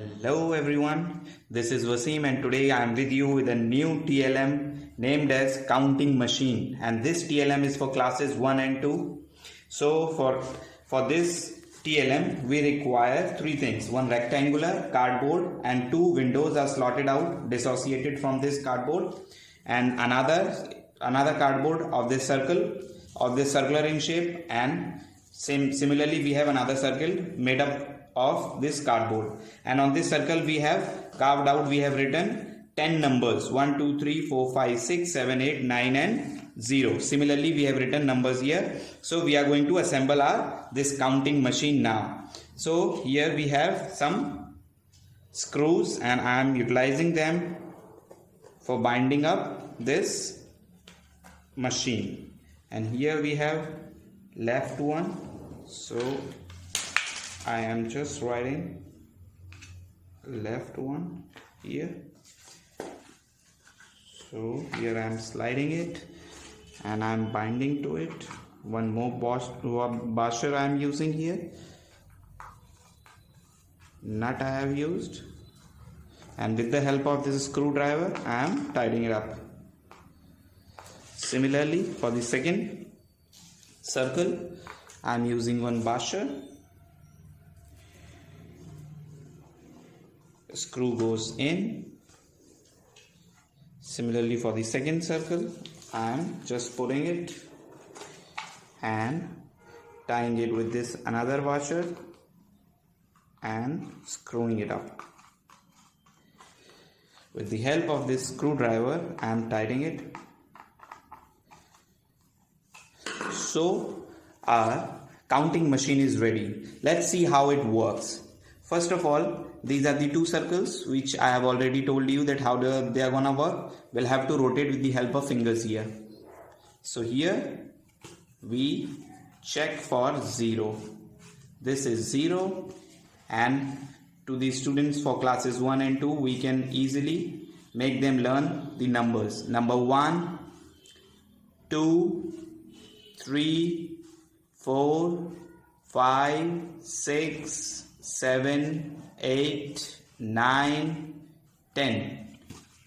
Hello everyone, this is Wasim and today I am with you with a new TLM named as counting machine, and this TLM is for classes 1 and 2. So for this TLM we require three things: one rectangular cardboard and two windows are slotted out dissociated from this cardboard, and another cardboard of this circular in shape, and similarly we have another circle made up of this cardboard, and on this circle we have written 10 numbers: 1 2 3 4 5 6 7 8 9 and 0. Similarly we have written numbers here. So we are going to assemble this counting machine now. So here we have some screws and I am utilizing them for binding up this machine, and here we have left one, so I am just writing left one here. So here I am sliding it and I am binding to it. One more washer I am using here. Nut I have used, and with the help of this screwdriver I am tightening it up. Similarly for the second circle I am using one washer. Screw goes in. Similarly for the second circle I am just pulling it and tying it with this another washer and screwing it up. With the help of this screwdriver I am tightening it. So our counting machine is ready. Let's see how it works. First of all, these are the two circles which I have already told you that how they are gonna work. We'll have to rotate with the help of fingers here. So here we check for 0. This is 0, and to the students for classes 1 and 2 we can easily make them learn the numbers. Number 1, 2, 3, 4, 5, 6, 7, 8, 9, 10.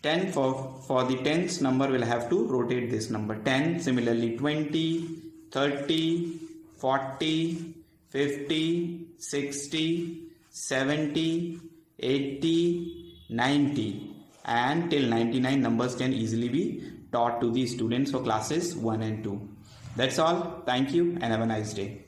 10 for the tens number we'll have to rotate this number 10. Similarly 20, 30, 40, 50, 60, 70, 80, 90, and till 99 numbers can easily be taught to the students for classes 1 and 2. That's all. Thank you and have a nice day.